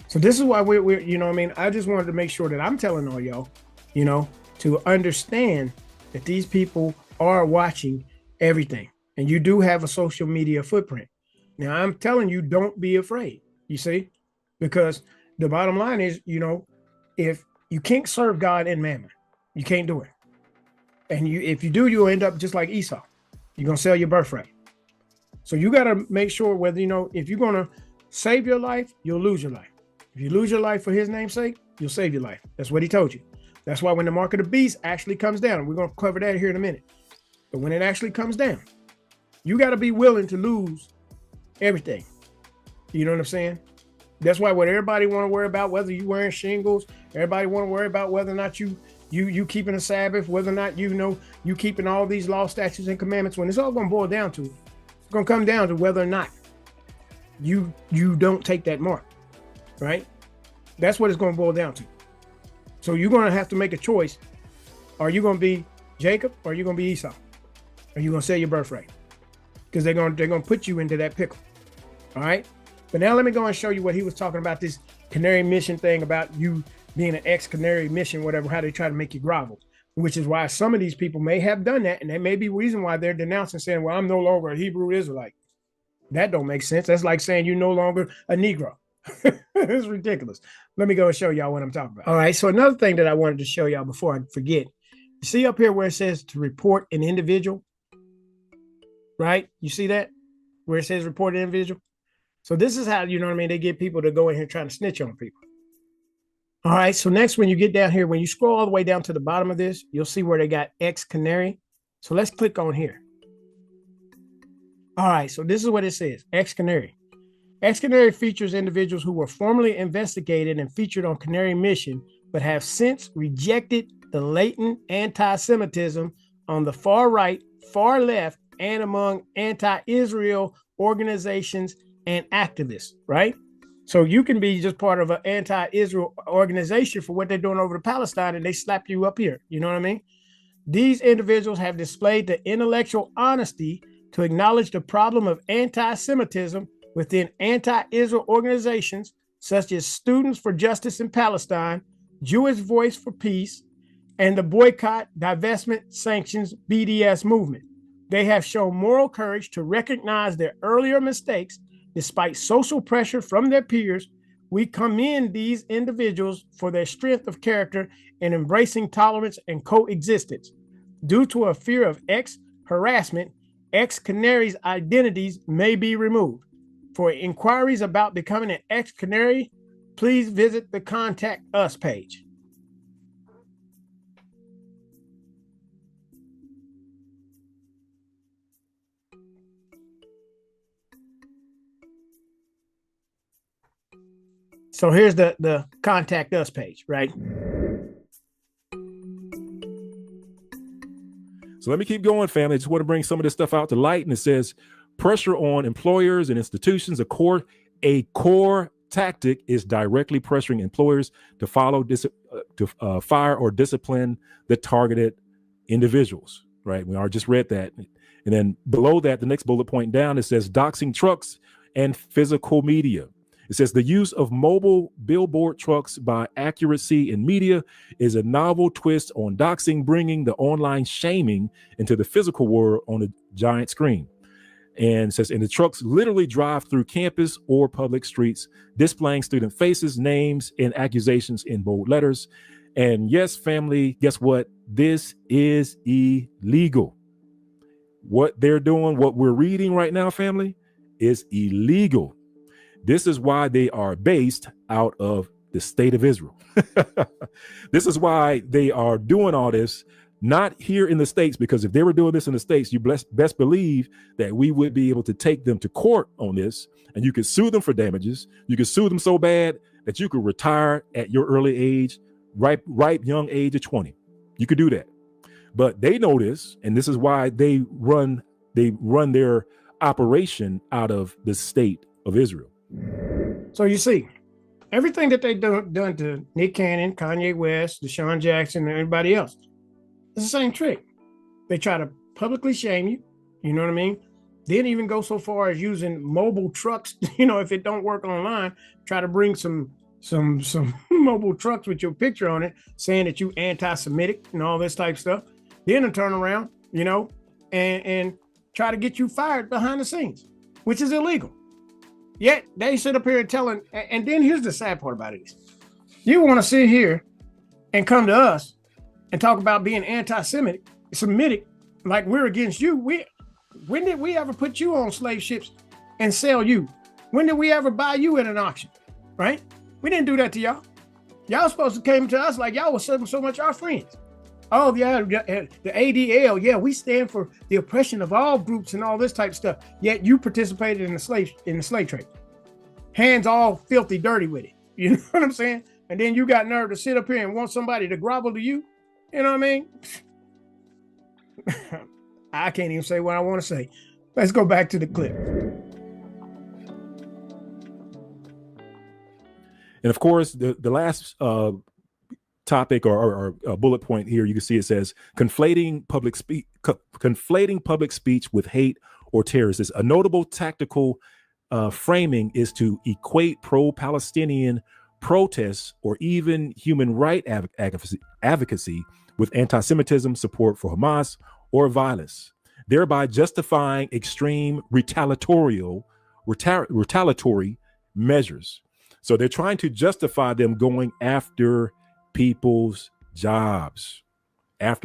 So this is why we're I just wanted to make sure that I'm telling all y'all, to understand that these people are watching everything. And you do have a social media footprint. Now, I'm telling you, don't be afraid, you see, because the bottom line is, if you can't serve God and mammon, you can't do it. And if you do, you'll end up just like Esau. You're going to sell your birthright. So you got to make sure whether, if you're going to save your life, you'll lose your life. If you lose your life for his name's sake, you'll save your life. That's what he told you. That's why when the mark of the beast actually comes down, and we're going to cover that here in a minute. But when it actually comes down, you got to be willing to lose everything. You know what I'm saying? That's why what everybody want to worry about, whether you wearing shingles, everybody want to worry about whether or not you keeping a Sabbath, whether or not you keeping all these law, statutes, and commandments. When it's all going to boil down to, it's going to come down to whether or not you don't take that mark, right? That's what it's going to boil down to. So you're going to have to make a choice. Are you going to be Jacob or are you going to be Esau? Are you going to sell your birthright? Because they're going to put you into that pickle. All right. But now let me go and show you what he was talking about, this Canary Mission thing about you being an ex-Canary Mission, whatever, how they try to make you grovel, which is why some of these people may have done that. And that may be the reason why they're denouncing, saying, well, I'm no longer a Hebrew Israelite. That don't make sense. That's like saying you're no longer a Negro. It's ridiculous. Let me go and show y'all what I'm talking about. All right. So another thing that I wanted to show y'all before I forget, you see up here where it says to report an individual, right? You see that where it says report an individual? So this is how, they get people to go in here trying to snitch on people. All right. So next, when you get down here, when you scroll all the way down to the bottom of this, you'll see where they got ex-Canary. So let's click on here. All right. So this is what it says, ex-Canary. Ex-Canary features individuals who were formerly investigated and featured on Canary Mission, but have since rejected the latent anti-Semitism on the far right, far left, and among anti-Israel organizations and activists, right? So you can be just part of an anti-Israel organization for what they're doing over to Palestine, and they slap you up here. You know what I mean? These individuals have displayed the intellectual honesty to acknowledge the problem of anti-Semitism within anti-Israel organizations such as Students for Justice in Palestine, Jewish Voice for Peace, and the Boycott, Divestment, Sanctions, BDS movement. They have shown moral courage to recognize their earlier mistakes despite social pressure from their peers. We commend these individuals for their strength of character in embracing tolerance and coexistence. Due to a fear of harassment, ex-Canary's identities may be removed. For inquiries about becoming an ex-Canary, please visit the Contact Us page. So here's the Contact Us page, right? So let me keep going, family. I just want to bring some of this stuff out to light. And it says, pressure on employers and institutions. A core tactic is directly pressuring employers to fire or discipline the targeted individuals, right? We already just read that. And then below that, the next bullet point down, it says doxing trucks and physical media. It says the use of mobile billboard trucks by accuracy in media is a novel twist on doxing, bringing the online shaming into the physical world on a giant screen. And it says, and the trucks literally drive through campus or public streets, displaying student faces, names, and accusations in bold letters. And yes, family, guess what? This is illegal. What they're doing, what we're reading right now, family, is illegal. This is why they are based out of the state of Israel. This is why they are doing all this, not here in the States, because if they were doing this in the States, you best believe that we would be able to take them to court on this, and you could sue them for damages. You could sue them so bad that you could retire at your early age, ripe young age of 20. You could do that. But they know this, and this is why they run their operation out of the state of Israel. So you see, everything that they've done to Nick Cannon, Kanye West, Deshaun Jackson, and everybody else, it's the same trick. They try to publicly shame you, you know what I mean? They didn't even go so far as using mobile trucks, if it don't work online, try to bring some mobile trucks with your picture on it, saying that you anti-Semitic and all this type of stuff. Then turn around, and try to get you fired behind the scenes, which is illegal. Yet they sit up here and telling, and then here's the sad part about it. You want to sit here and come to us and talk about being anti-Semitic, like we're against you. When did we ever put you on slave ships and sell you? When did we ever buy you in an auction, right? We didn't do that to y'all. Y'all supposed to came to us like y'all was so much our friends. Oh, yeah, the ADL, yeah, we stand for the oppression of all groups and all this type of stuff. Yet you participated in the slave trade. Hands all filthy dirty with it. You know what I'm saying? And then you got nerve to sit up here and want somebody to grovel to you. You know what I mean? I can't even say what I want to say. Let's go back to the clip. And of course, the last topic or bullet point here, you can see it says conflating public speech with hate or terrorists. A notable tactical framing is to equate pro-Palestinian protests or even human rights advocacy with anti-Semitism, support for Hamas, or violence, thereby justifying extreme retaliatory measures. So they're trying to justify them going after people's jobs, And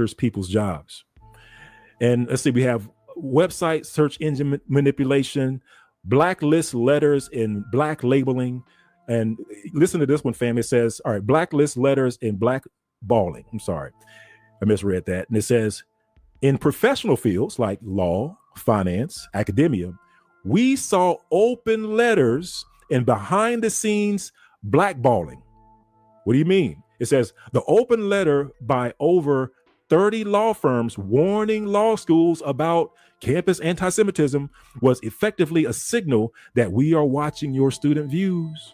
let's see, we have website search engine manipulation, blacklist letters and black labeling. And listen to this one, family. It says, all right, blacklist letters and blackballing. I'm sorry, I misread that. And it says, in professional fields like law, finance, academia, we saw open letters and behind the scenes blackballing. What do you mean? It says the open letter by over 30 law firms warning law schools about campus anti-Semitism was effectively a signal that we are watching your student views.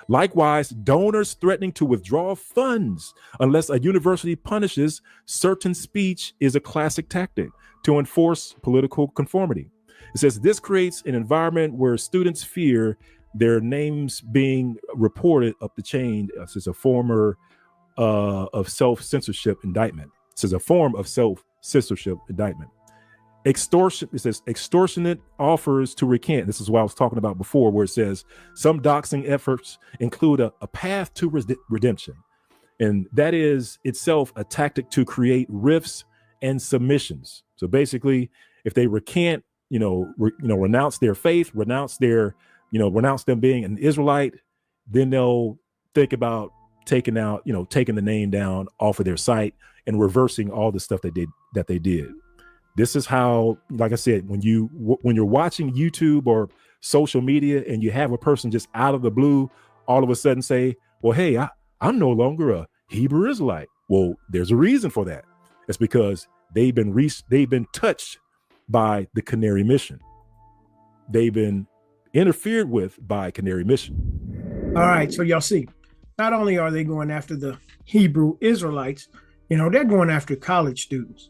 Likewise, donors threatening to withdraw funds unless a university punishes certain speech is a classic tactic to enforce political conformity. It says this creates an environment where students fear their names being reported up the chain. This is a form of self-censorship indictment. It says a form of self-censorship indictment. Extortion, it says extortionate offers to recant. This is what I was talking about before, where it says some doxing efforts include a path to redemption. And that is itself a tactic to create rifts and submissions. So basically, if they recant, renounce their faith, renounce them being an Israelite, then they'll think about taking the name down off of their site and reversing all the stuff that they did. This is how, like I said, when you're watching YouTube or social media and you have a person just out of the blue all of a sudden say, well, hey, I'm no longer a Hebrew Israelite. Well, there's a reason for that. It's because they've been touched by the Canary Mission. They've been interfered with by Canary Mission. All right, so y'all see, not only are they going after the Hebrew Israelites, they're going after college students,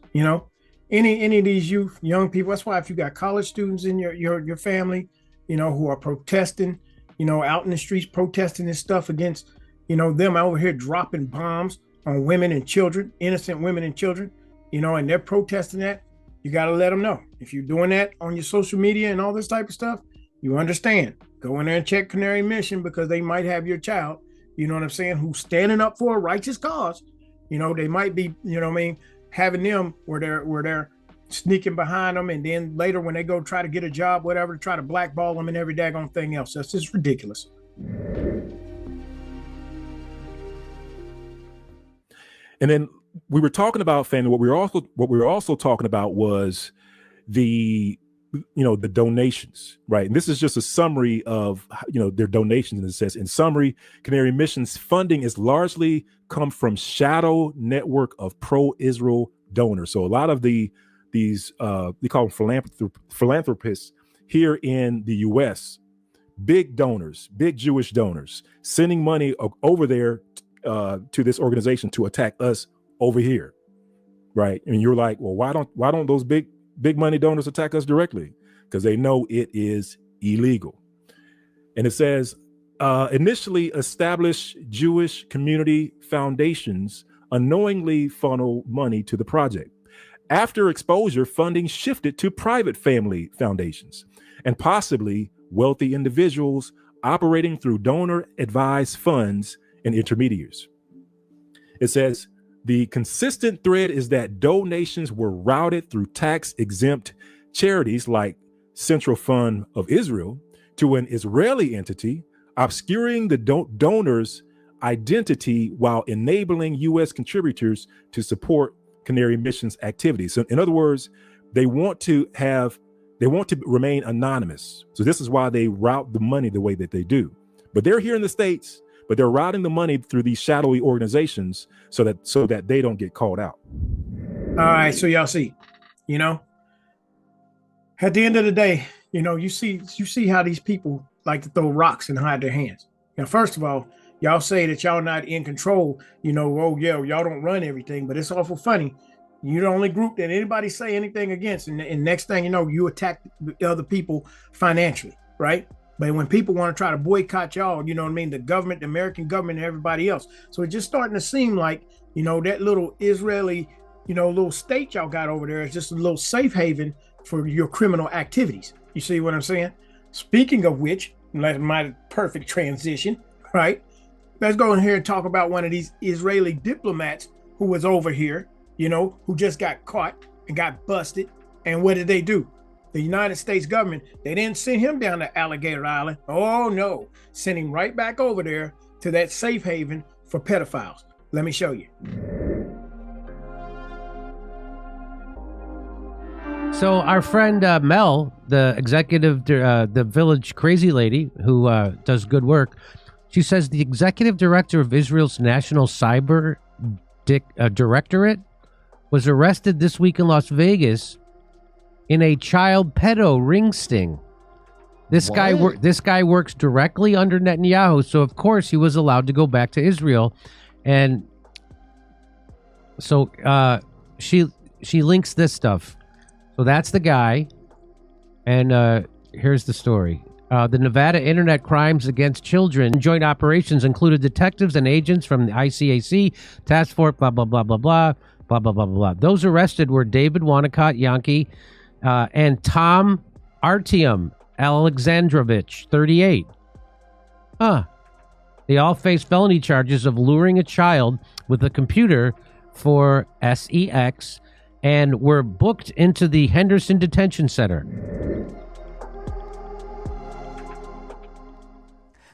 any of these young people. That's why if you got college students in your family, who are protesting, out in the streets protesting this stuff against, them over here dropping bombs on women and children, innocent women and children, and they're protesting that, you got to let them know. If you're doing that on your social media and all this type of stuff, you understand. Go in there and check Canary Mission, because they might have your child, who's standing up for a righteous cause. They might be, having them where they're sneaking behind them, and then later when they go try to get a job, whatever, to try to blackball them and every daggone thing else. That's just ridiculous. And then we were talking about, family, what we were also talking about was the donations, right? And this is just a summary of, their donations. And it says, in summary, Canary Mission's funding is largely come from shadow network of pro-Israel donors. So a lot of these we call them philanthropists here in the U.S., big donors, big Jewish donors, sending money over there to this organization to attack us over here, right? And you're like, well, why don't those big money donors attack us directly? Because they know it is illegal. And it says, initially established Jewish community foundations unknowingly funnel money to the project. After exposure, funding shifted to private family foundations and possibly wealthy individuals operating through donor-advised funds and intermediaries. It says, the consistent thread is that donations were routed through tax-exempt charities like Central Fund of Israel to an Israeli entity, obscuring the donor's identity while enabling U.S. contributors to support Canary Mission's activities. So in other words, they want to remain anonymous. So this is why they route the money the way that they do. But they're here in the States, but they're routing the money through these shadowy organizations so that they don't get called out. All right, so y'all see, at the end of the day, you see how these people like to throw rocks and hide their hands. Now, first of all, y'all say that y'all not in control, oh yeah, y'all don't run everything, but it's awful funny. You're the only group that anybody say anything against, and next thing you know, you attack other people financially, right? But when people want to try to boycott y'all, you know what I mean, the government, the American government, and everybody else. So it's just starting to seem like, that little Israeli, little state y'all got over there is just a little safe haven for your criminal activities. You see what I'm saying? Speaking of which, my perfect transition, right? Let's go in here and talk about one of these Israeli diplomats who was over here, who just got caught and got busted. And what did they do? The United States government, they didn't send him down to Alligator Island. Oh no, send him right back over there to that safe haven for pedophiles. Let me show you. So our friend Mel, the executive, the village crazy lady who does good work, she says the executive director of Israel's National Cyber Directorate was arrested this week in Las Vegas in a child pedo ring sting. This guy works directly under Netanyahu, so of course he was allowed to go back to Israel, and so she links this stuff. So that's the guy, and here's the story. The Nevada Internet Crimes Against Children joint operations included detectives and agents from the ICAC, Task Force, blah, blah, blah, blah, blah, blah, blah, blah, blah. Those arrested were David Wanacott Yankee and Tom Artyom Alexandrovich, 38. They all face felony charges of luring a child with a computer for sex and were booked into the Henderson Detention Center.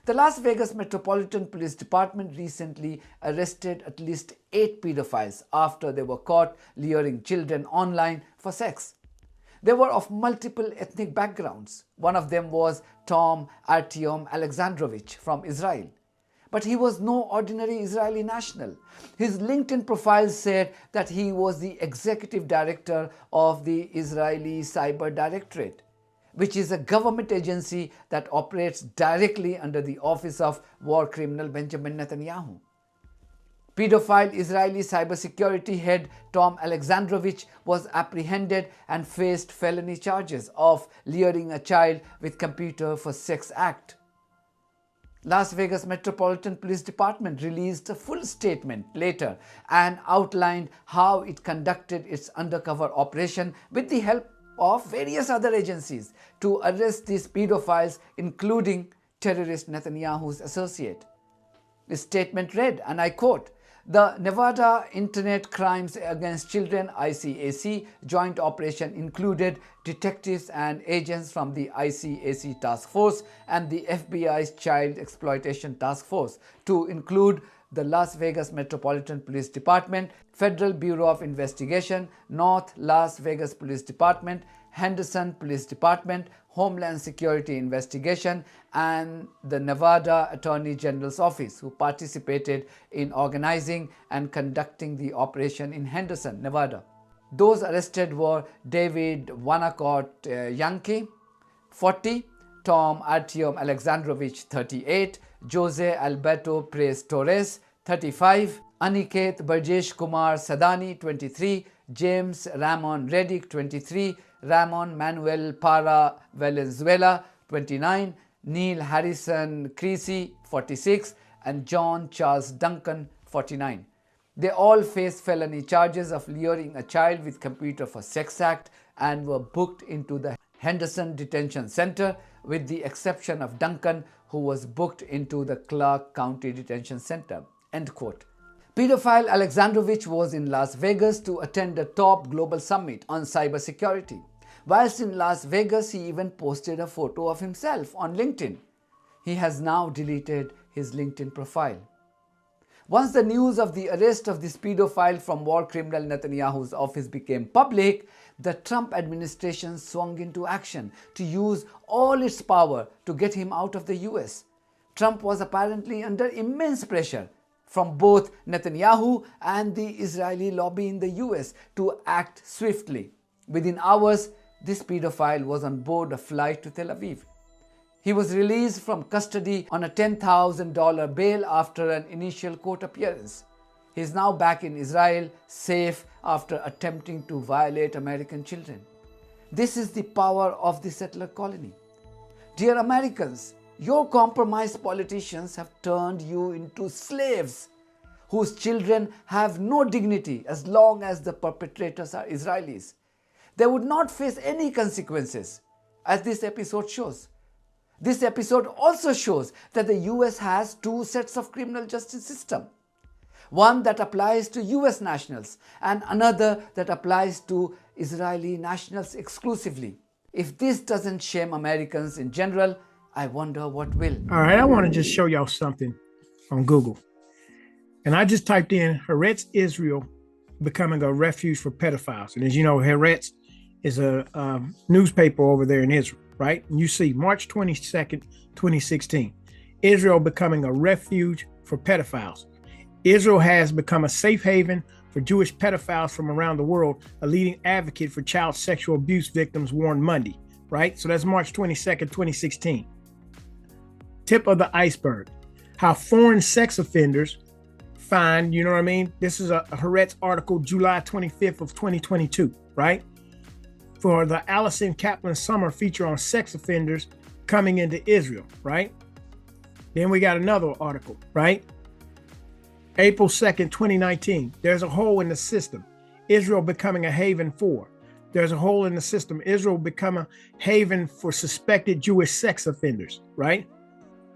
The Las Vegas Metropolitan Police Department recently arrested at least 8 pedophiles after they were caught luring children online for sex. They were of multiple ethnic backgrounds. One of them was Tom Artyom Alexandrovich from Israel. But he was no ordinary Israeli national. His LinkedIn profile said that he was the executive director of the Israeli Cyber Directorate, which is a government agency that operates directly under the office of war criminal Benjamin Netanyahu. Pedophile Israeli cybersecurity head Tom Alexandrovich was apprehended and faced felony charges of luring a child with computer for sex act. Las Vegas Metropolitan Police Department released a full statement later and outlined how it conducted its undercover operation with the help of various other agencies to arrest these pedophiles, including terrorist Netanyahu's associate. The statement read, and I quote, "The Nevada Internet Crimes Against Children ICAC joint operation included detectives and agents from the ICAC Task Force and the FBI's Child Exploitation Task Force, to include the Las Vegas Metropolitan Police Department, Federal Bureau of Investigation, North Las Vegas Police Department, Henderson Police Department, Homeland Security Investigation, and the Nevada Attorney General's Office, who participated in organizing and conducting the operation in Henderson, Nevada." Those arrested were David Wanacott Yankee, 40, Tom Artyom Alexandrovich, 38, Jose Alberto Perez Torres, 35, Aniket Burjesh Kumar Sadani, 23, James Ramon Reddick, 23, Ramon Manuel Parra Valenzuela, 29, Neil Harrison Creasy, 46, and John Charles Duncan, 49. They all faced felony charges of luring a child with computer for sex act and were booked into the Henderson Detention Center, with the exception of Duncan, who was booked into the Clark County Detention Center. End quote. Pedophile Alexandrovich was in Las Vegas to attend a top global summit on cybersecurity. Whilst in Las Vegas, he even posted a photo of himself on LinkedIn. He has now deleted his LinkedIn profile. Once the news of the arrest of this pedophile from war criminal Netanyahu's office became public, the Trump administration swung into action to use all its power to get him out of the US. Trump was apparently under immense pressure from both Netanyahu and the Israeli lobby in the US to act swiftly. Within hours, this pedophile was on board a flight to Tel Aviv. He was released from custody on a $10,000 bail after an initial court appearance. He is now back in Israel, safe after attempting to violate American children. This is the power of the settler colony. Dear Americans, your compromised politicians have turned you into slaves whose children have no dignity as long as the perpetrators are Israelis. They would not face any consequences, as this episode shows. This episode also shows that the US has two sets of criminal justice system. One that applies to US nationals and another that applies to Israeli nationals exclusively. If this doesn't shame Americans in general, I wonder what will. All right, I want to just show y'all something on Google. And I just typed in Haaretz Israel becoming a refuge for pedophiles. And as you know, Haaretz is a newspaper over there in Israel, right? And you see March 22nd, 2016, Israel becoming a refuge for pedophiles. Israel has become a safe haven for Jewish pedophiles from around the world, a leading advocate for child sexual abuse victims, warned Monday, right? So that's March 22nd, 2016. Tip of the iceberg, how foreign sex offenders find, you know what I mean? This is a Haaretz article, July 25th of 2022, right? For the Allison Kaplan summer feature on sex offenders coming into Israel, right? Then we got another article, right? April 2nd, 2019, there's a hole in the system. Israel becoming a haven for. There's a hole in the system. Israel become a haven for suspected Jewish sex offenders, right?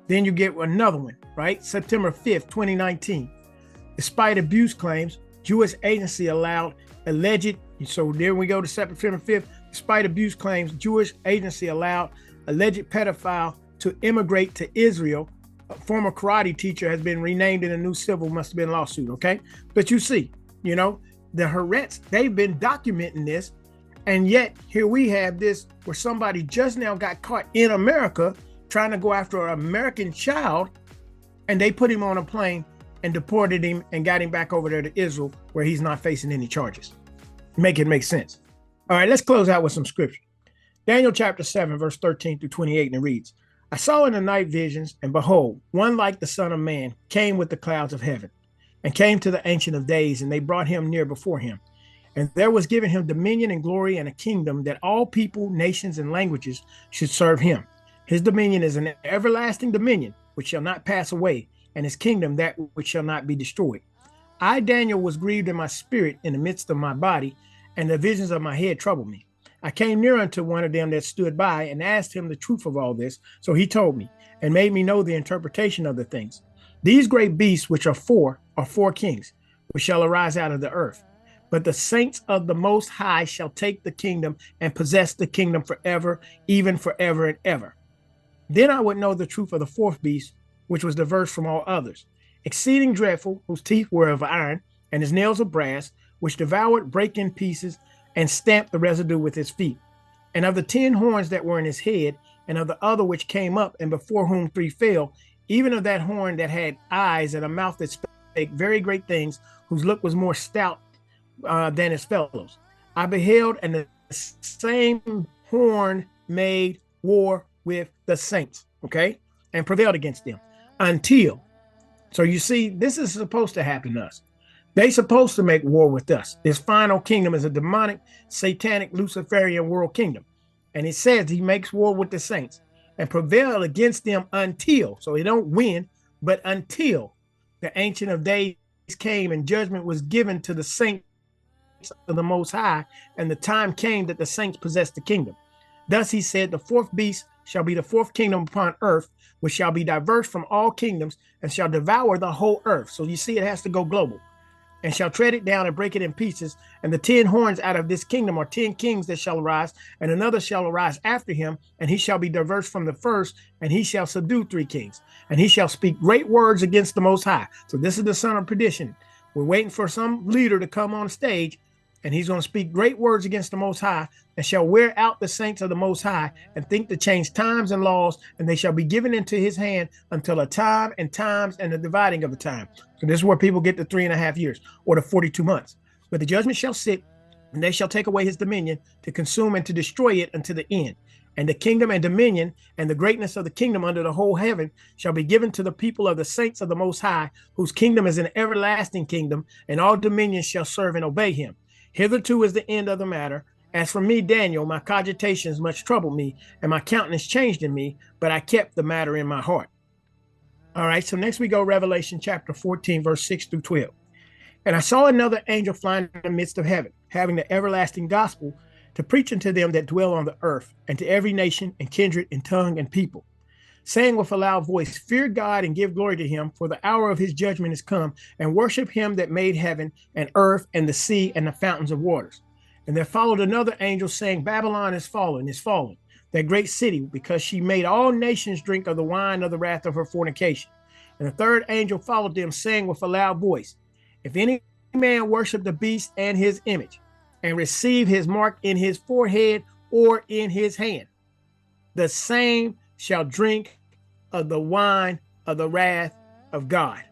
Then you get another one, right? September 5th, 2019. Despite abuse claims, Jewish agency allowed alleged, so there we go to September 5th. Despite abuse claims, Jewish agency allowed alleged pedophile to immigrate to Israel. A former karate teacher has been renamed in a new civil, must have been lawsuit, okay? But you see, you know, the Haaretz, they've been documenting this, and yet here we have this where somebody just now got caught in America trying to go after an American child, and they put him on a plane and deported him and got him back over there to Israel where he's not facing any charges. Make it make sense. All right, let's close out with some scripture. Daniel chapter 7, verse 13 through 28, and it reads, I saw in the night visions, and behold, one like the Son of Man came with the clouds of heaven, and came to the Ancient of Days, and they brought him near before him. And there was given him dominion and glory and a kingdom that all people, nations, and languages should serve him. His dominion is an everlasting dominion which shall not pass away, and his kingdom that which shall not be destroyed. I, Daniel, was grieved in my spirit in the midst of my body, and the visions of my head troubled me. I came near unto one of them that stood by and asked him the truth of all this. So he told me and made me know the interpretation of the things. These great beasts, which are four kings, which shall arise out of the earth. But the saints of the Most High shall take the kingdom and possess the kingdom forever, even forever and ever. Then I would know the truth of the fourth beast, which was diverse from all others, exceeding dreadful, whose teeth were of iron, and his nails of brass, which devoured, brake in pieces, and stamped the residue with his feet. And of the 10 horns that were in his head, and of the other which came up, and before whom 3 fell, even of that horn that had eyes and a mouth that spake very great things, whose look was more stout than his fellows. I beheld, and the same horn made war with the saints, okay, and prevailed against them until. So you see, this is supposed to happen to us. They supposed to make war with us. This final kingdom is a demonic, satanic, Luciferian world kingdom. And it says he makes war with the saints and prevail against them until, so he don't win, but until the Ancient of Days came and judgment was given to the saints of the Most High, and the time came that the saints possessed the kingdom. Thus he said, the fourth beast shall be the fourth kingdom upon earth, which shall be diverse from all kingdoms and shall devour the whole earth. So you see, it has to go global. And shall tread it down and break it in pieces. And the 10 horns out of this kingdom are 10 kings that shall arise, and another shall arise after him, and he shall be diverse from the first, and he shall subdue 3 kings. And he shall speak great words against the Most High. So this is the son of perdition. We're waiting for some leader to come on stage, and he's going to speak great words against the Most High, and shall wear out the saints of the Most High, and think to change times and laws, and they shall be given into his hand until a time and times and the dividing of the time. So this is where people get the 3.5 years or the 42 months. But the judgment shall sit, and they shall take away his dominion to consume and to destroy it unto the end. And the kingdom and dominion and the greatness of the kingdom under the whole heaven shall be given to the people of the saints of the Most High, whose kingdom is an everlasting kingdom, and all dominions shall serve and obey him. Hitherto is the end of the matter. As for me, Daniel, my cogitations much troubled me, and my countenance changed in me, but I kept the matter in my heart. All right, so next we go Revelation chapter 14, verse 6 through 12. And I saw another angel flying in the midst of heaven, having the everlasting gospel to preach unto them that dwell on the earth, and to every nation and kindred and tongue and people, saying with a loud voice, fear God and give glory to him, for the hour of his judgment is come, and worship him that made heaven and earth and the sea and the fountains of waters. And there followed another angel saying, Babylon is fallen, that great city, because she made all nations drink of the wine of the wrath of her fornication. And the third angel followed them, saying with a loud voice, if any man worship the beast and his image, and receive his mark in his forehead or in his hand, the same shall drink of the wine of the wrath of God,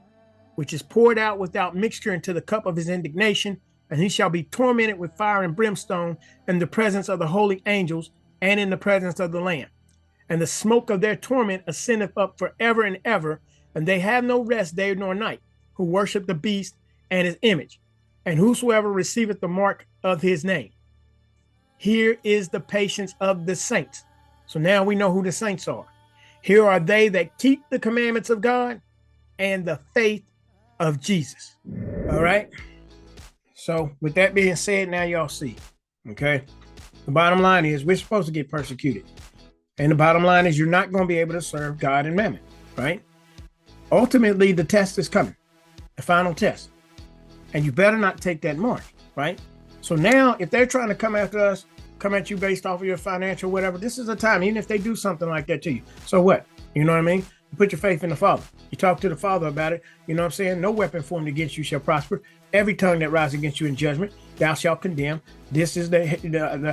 which is poured out without mixture into the cup of his indignation, and he shall be tormented with fire and brimstone in the presence of the holy angels and in the presence of the Lamb. And the smoke of their torment ascendeth up forever and ever, and they have no rest day nor night, who worship the beast and his image, and whosoever receiveth the mark of his name. Here is the patience of the saints. So now we know who the saints are. Here are they that keep the commandments of God and the faith of Jesus. All right. So with that being said, now y'all see, okay, the bottom line is we're supposed to get persecuted. And the bottom line is you're not going to be able to serve God and mammon, right? Ultimately, the test is coming, the final test. And you better not take that mark, right? So now if they're trying to come after us, come at you based off of your financial whatever, this is the time, even if they do something like that to you. So what? You know what I mean? You put your faith in the Father. You talk to the Father about it. You know what I'm saying? No weapon formed against you shall prosper. Every tongue that rises against you in judgment, thou shalt condemn. This is the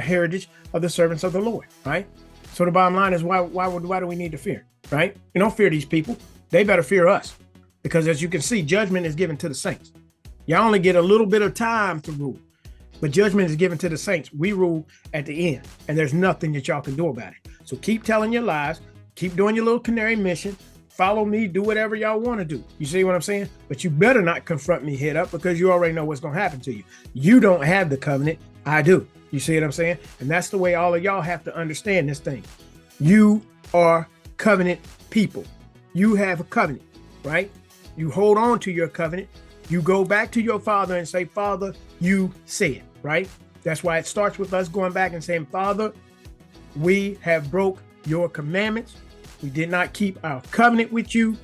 heritage of the servants of the Lord, right? So the bottom line is why do we need to fear, right? You don't fear these people. They better fear us, because as you can see, judgment is given to the saints. Y'all only get a little bit of time to rule, but judgment is given to the saints. We rule at the end, and there's nothing that y'all can do about it. So keep telling your lies, keep doing your little Canary Mission, follow me, do whatever y'all want to do. You see what I'm saying? But you better not confront me head up, because you already know what's going to happen to you. You don't have the covenant. I do. You see what I'm saying? And that's the way all of y'all have to understand this thing. You are covenant people. You have a covenant, right? You hold on to your covenant. You go back to your Father and say, Father, you said, right? That's why it starts with us going back and saying, Father, we have broke your commandments. We did not keep our covenant with you.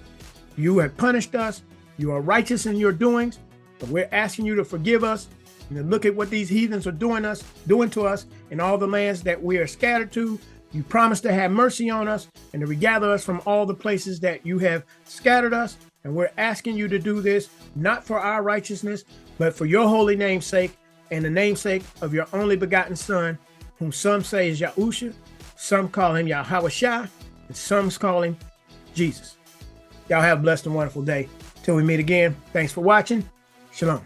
You have punished us. You are righteous in your doings, but we're asking you to forgive us. And to look at what these heathens are doing to us in all the lands that we are scattered to. You promised to have mercy on us and to regather us from all the places that you have scattered us. And we're asking you to do this, not for our righteousness, but for your holy name's sake and the namesake of your only begotten Son, whom some say is Yahusha, some call him Yahawashai, and some call him Jesus. Y'all have a blessed and wonderful day. Till we meet again, thanks for watching. Shalom.